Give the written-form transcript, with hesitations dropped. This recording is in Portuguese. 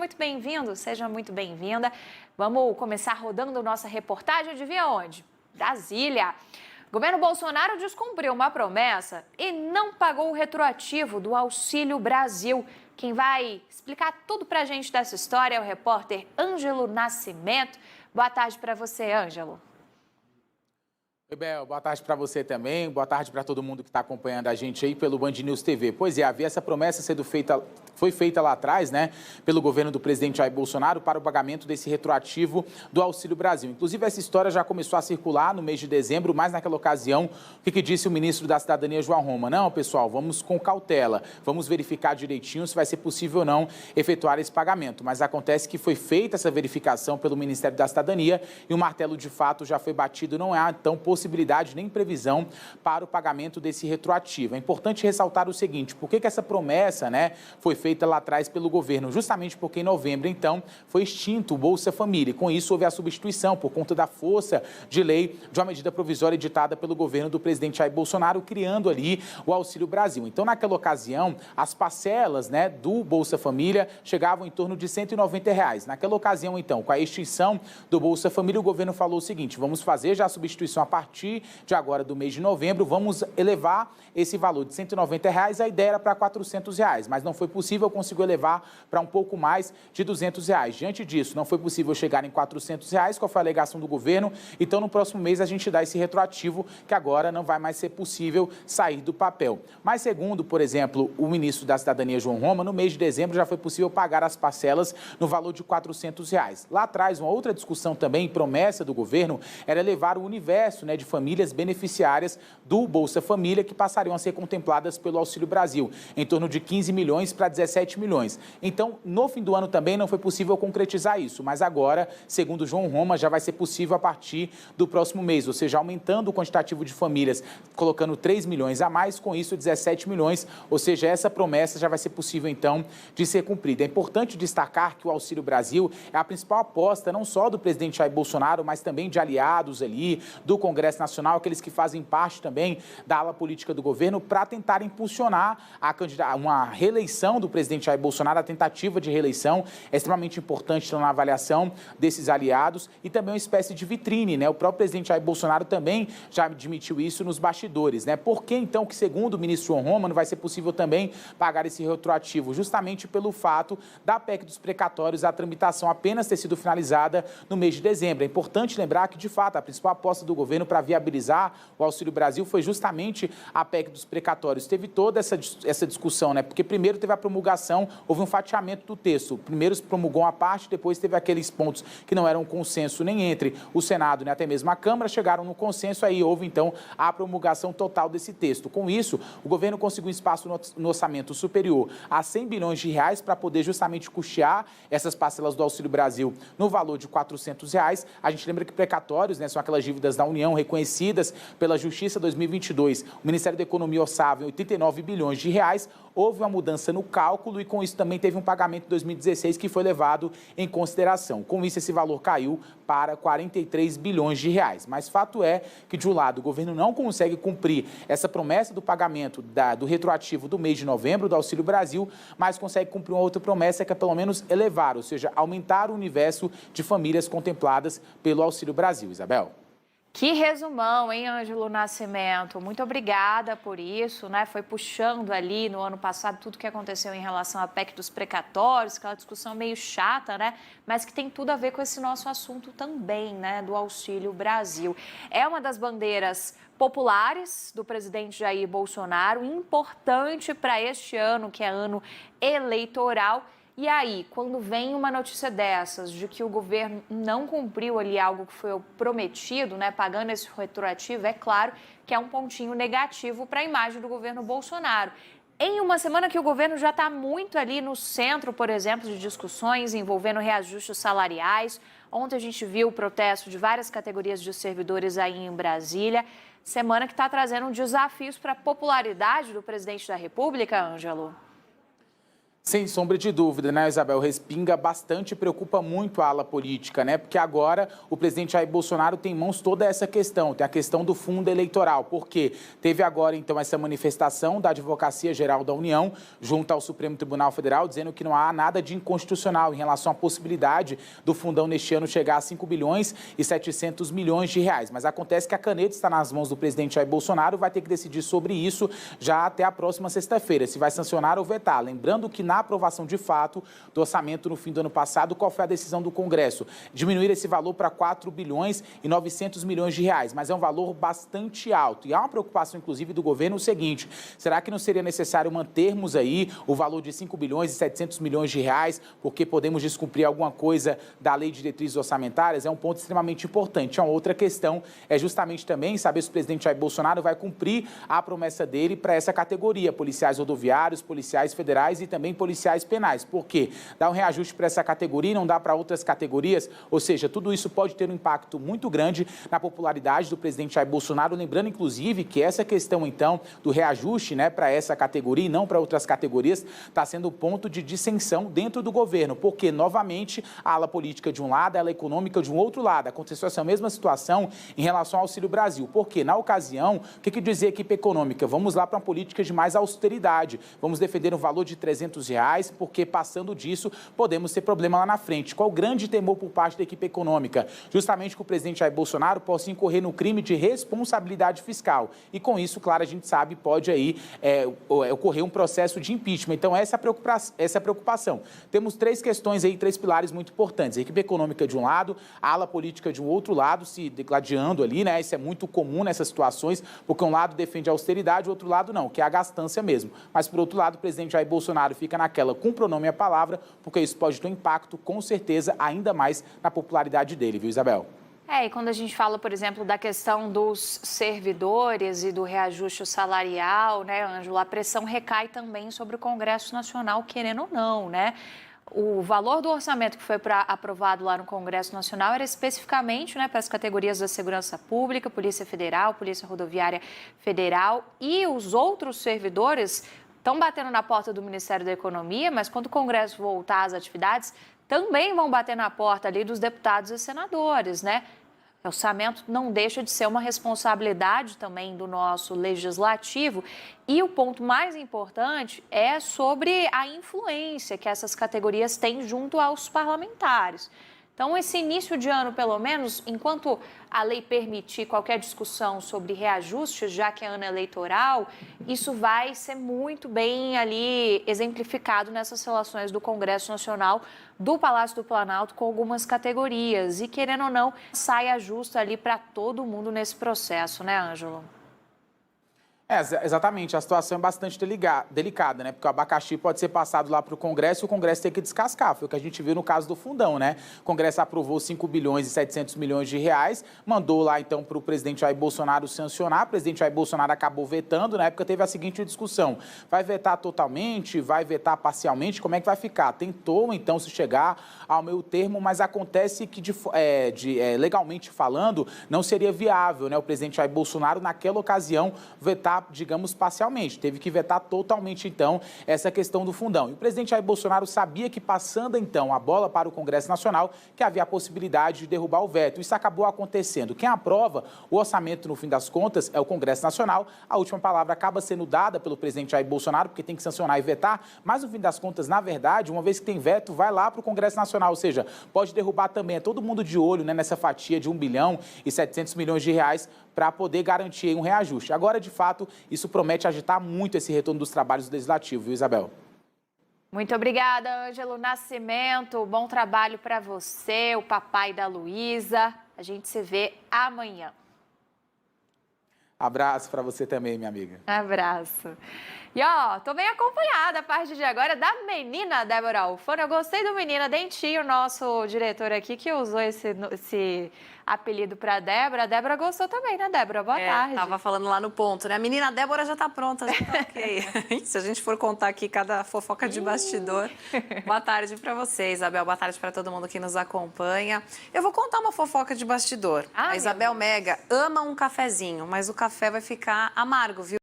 muito bem-vindo, seja muito bem-vinda. Vamos começar rodando nossa reportagem, adivinha onde? Brasília. O governo Bolsonaro descumpriu uma promessa e não pagou o retroativo do Auxílio Brasil. Quem vai explicar tudo pra gente dessa história é o repórter Ângelo Nascimento. Boa tarde para você, Ângelo. Oi, Bel, boa tarde para você também, boa tarde para todo mundo que está acompanhando a gente aí pelo Band News TV. Pois é, havia essa promessa foi feita lá atrás, né, pelo governo do presidente Jair Bolsonaro para o pagamento desse retroativo do Auxílio Brasil. Inclusive, essa história já começou a circular no mês de dezembro, mas naquela ocasião, o que disse o ministro da Cidadania, João Roma? Não, pessoal, vamos com cautela, vamos verificar direitinho se vai ser possível ou não efetuar esse pagamento. Mas acontece que foi feita essa verificação pelo Ministério da Cidadania e o martelo de fato já foi batido, não há então possibilidade nem previsão para o pagamento desse retroativo. É importante ressaltar o seguinte, por que essa promessa, né, foi feita lá atrás pelo governo? Justamente porque em novembro, então, foi extinto o Bolsa Família. E com isso houve a substituição, por conta da força de lei, de uma medida provisória editada pelo governo do presidente Jair Bolsonaro, criando ali o Auxílio Brasil. Então, naquela ocasião, as parcelas, né, do Bolsa Família chegavam em torno de R$ 190. Naquela ocasião, então, com a extinção do Bolsa Família, o governo falou o seguinte, vamos fazer já a substituição a partir de agora do mês de novembro, vamos elevar esse valor de R$ 190, a ideia era para R$ 400, mas não foi possível, conseguiu elevar para um pouco mais de R$ 200. Diante disso, não foi possível chegar em R$ 400, qual foi a alegação do governo? Então, no próximo mês, a gente dá esse retroativo, que agora não vai mais ser possível sair do papel. Mas, segundo, por exemplo, o ministro da Cidadania, João Roma, no mês de dezembro já foi possível pagar as parcelas no valor de R$ 400. Lá atrás, uma outra discussão também, promessa do governo, era levar o universo, né, de famílias beneficiárias do Bolsa Família que passariam a ser contempladas pelo Auxílio Brasil, em torno de 15 milhões para 17 milhões. Então, no fim do ano também não foi possível concretizar isso, mas agora, segundo João Roma, já vai ser possível a partir do próximo mês, ou seja, aumentando o quantitativo de famílias, colocando 3 milhões a mais, com isso 17 milhões, ou seja, essa promessa já vai ser possível então de ser cumprida. É importante destacar que o Auxílio Brasil é a principal aposta não só do presidente Jair Bolsonaro, mas também de aliados ali, do Congresso Nacional, aqueles que fazem parte também da ala política do governo, para tentar impulsionar uma reeleição do presidente Jair Bolsonaro. A tentativa de reeleição é extremamente importante na avaliação desses aliados e também uma espécie de vitrine, né? O próprio presidente Jair Bolsonaro também já admitiu isso nos bastidores, né? Por que então que, segundo o ministro João Roma, não vai ser possível também pagar esse retroativo? Justamente pelo fato da PEC dos precatórios, a tramitação apenas ter sido finalizada no mês de dezembro. É importante lembrar que, de fato, a principal aposta do governo para viabilizar o Auxílio Brasil foi justamente a PEC dos precatórios. Teve toda essa discussão, né? Porque primeiro teve a promulgação, houve um fatiamento do texto. Primeiro se promulgou uma parte, depois teve aqueles pontos que não eram consenso nem entre o Senado, nem até mesmo a Câmara, chegaram no consenso, aí houve então a promulgação total desse texto. Com isso, o governo conseguiu um espaço no orçamento superior a 100 bilhões de reais para poder justamente custear essas parcelas do Auxílio Brasil no valor de R$ 400. A gente lembra que precatórios, né, são aquelas dívidas da União reconhecidas pela Justiça 2022. O Ministério da Economia orçava em 89 bilhões de reais. Houve uma mudança no cálculo e com isso também teve um pagamento em 2016 que foi levado em consideração. Com isso, esse valor caiu para 43 bilhões de reais. Mas fato é que, de um lado, o governo não consegue cumprir essa promessa do pagamento do retroativo do mês de novembro do Auxílio Brasil, mas consegue cumprir uma outra promessa que é pelo menos elevar, ou seja, aumentar o universo de famílias contempladas pelo Auxílio Brasil. Isabel. Que resumão, hein, Ângelo Nascimento? Muito obrigada por isso, né? Foi puxando ali no ano passado tudo que aconteceu em relação à PEC dos precatórios, aquela discussão meio chata, né? Mas que tem tudo a ver com esse nosso assunto também, né? Do Auxílio Brasil. É uma das bandeiras populares do presidente Jair Bolsonaro, importante para este ano, que é ano eleitoral. E aí, quando vem uma notícia dessas, de que o governo não cumpriu ali algo que foi prometido, né, pagando esse retroativo, é claro que é um pontinho negativo para a imagem do governo Bolsonaro. Em uma semana que o governo já está muito ali no centro, por exemplo, de discussões envolvendo reajustes salariais. Ontem a gente viu o protesto de várias categorias de servidores aí em Brasília. Semana que está trazendo desafios para a popularidade do presidente da República, Ângelo. Sem sombra de dúvida, né, Isabel? Respinga bastante e preocupa muito a ala política, né? Porque agora o presidente Jair Bolsonaro tem em mãos toda essa questão, tem a questão do fundo eleitoral, porque teve agora, então, essa manifestação da Advocacia Geral da União junto ao Supremo Tribunal Federal, dizendo que não há nada de inconstitucional em relação à possibilidade do fundão neste ano chegar a 5 bilhões e 700 milhões de reais. Mas acontece que a caneta está nas mãos do presidente Jair Bolsonaro, vai ter que decidir sobre isso já até a próxima sexta-feira, se vai sancionar ou vetar. Lembrando que na aprovação de fato do orçamento no fim do ano passado, qual foi a decisão do Congresso? Diminuir esse valor para 4 bilhões e 900 milhões de reais, mas é um valor bastante alto. E há uma preocupação, inclusive, do governo o seguinte: será que não seria necessário mantermos aí o valor de 5 bilhões e 700 milhões de reais, porque podemos descumprir alguma coisa da Lei de Diretrizes Orçamentárias? É um ponto extremamente importante. Uma outra questão é justamente também saber se o presidente Jair Bolsonaro vai cumprir a promessa dele para essa categoria, policiais rodoviários, policiais federais e também policiais penais. Por quê? Dá um reajuste para essa categoria e não dá para outras categorias, ou seja, tudo isso pode ter um impacto muito grande na popularidade do presidente Jair Bolsonaro, lembrando inclusive que essa questão então do reajuste, né, para essa categoria e não para outras categorias, está sendo ponto de dissensão dentro do governo, porque novamente a ala política de um lado, a ala econômica de um outro lado. Aconteceu essa mesma situação em relação ao Auxílio Brasil, porque na ocasião, o que dizia a equipe econômica? Vamos lá para uma política de mais austeridade, vamos defender um valor de R$300, porque passando disso podemos ter problema lá na frente. Qual o grande temor por parte da equipe econômica? Justamente que o presidente Jair Bolsonaro possa incorrer no crime de responsabilidade fiscal. E com isso, claro, a gente sabe, pode aí ocorrer um processo de impeachment. Então, essa é a preocupação. Temos três questões aí, três pilares muito importantes. A equipe econômica de um lado, a ala política de um outro lado, se degladiando ali, né? Isso é muito comum nessas situações, porque um lado defende a austeridade, o outro lado não, que é a gastança mesmo. Mas, por outro lado, o presidente Jair Bolsonaro fica naquela com o pronome à palavra, porque isso pode ter um impacto, com certeza, ainda mais na popularidade dele, viu, Isabel? E quando a gente fala, por exemplo, da questão dos servidores e do reajuste salarial, né, Ângelo, a pressão recai também sobre o Congresso Nacional, querendo ou não, né? O valor do orçamento que foi aprovado lá no Congresso Nacional era especificamente, né, para as categorias da Segurança Pública, Polícia Federal, Polícia Rodoviária Federal, e os outros servidores estão batendo na porta do Ministério da Economia, mas quando o Congresso voltar às atividades, também vão bater na porta ali dos deputados e senadores, né? O orçamento não deixa de ser uma responsabilidade também do nosso legislativo. E o ponto mais importante é sobre a influência que essas categorias têm junto aos parlamentares. Então, esse início de ano, pelo menos, enquanto a lei permitir qualquer discussão sobre reajustes, já que é ano eleitoral, isso vai ser muito bem ali exemplificado nessas relações do Congresso Nacional, do Palácio do Planalto, com algumas categorias. E, querendo ou não, saia justo ali para todo mundo nesse processo, né, Ângelo? Exatamente, a situação é bastante delicada, né? Porque o abacaxi pode ser passado lá para o Congresso e o Congresso tem que descascar. Foi o que a gente viu no caso do fundão, né? O Congresso aprovou 5 bilhões e 700 milhões de reais, mandou lá então para o presidente Jair Bolsonaro sancionar. O presidente Jair Bolsonaro acabou vetando. Na época teve a seguinte discussão: vai vetar totalmente, vai vetar parcialmente, como é que vai ficar? Tentou então se chegar ao meio termo, mas acontece que legalmente falando não seria viável, né? O presidente Jair Bolsonaro naquela ocasião vetar, digamos, parcialmente. Teve que vetar totalmente, então, essa questão do fundão. E o presidente Jair Bolsonaro sabia que, passando, então, a bola para o Congresso Nacional, que havia a possibilidade de derrubar o veto. Isso acabou acontecendo. Quem aprova o orçamento, no fim das contas, é o Congresso Nacional. A última palavra acaba sendo dada pelo presidente Jair Bolsonaro, porque tem que sancionar e vetar. Mas, no fim das contas, na verdade, uma vez que tem veto, vai lá para o Congresso Nacional. Ou seja, pode derrubar também. É todo mundo de olho, né, nessa fatia de 1 bilhão e 700 milhões de reais para poder garantir um reajuste. Agora, de fato, isso promete agitar muito esse retorno dos trabalhos do Legislativo, viu, Isabel? Muito obrigada, Ângelo Nascimento. Bom trabalho para você, o papai da Luísa. A gente se vê amanhã. Abraço para você também, minha amiga. Abraço. E ó, tô bem acompanhada a partir de agora da menina Débora Alfano. Eu gostei do Menina Dentinho, nosso diretor aqui, que usou esse apelido para Débora. A Débora gostou também, né, Débora? Boa tarde. Tava falando lá no ponto, né? A menina Débora já tá pronta, já tá ok. Se a gente for contar aqui cada fofoca de bastidor. Boa tarde para você, Isabel. Boa tarde para todo mundo que nos acompanha. Eu vou contar uma fofoca de bastidor. A Isabel Mega ama um cafezinho, mas o café vai ficar amargo, viu?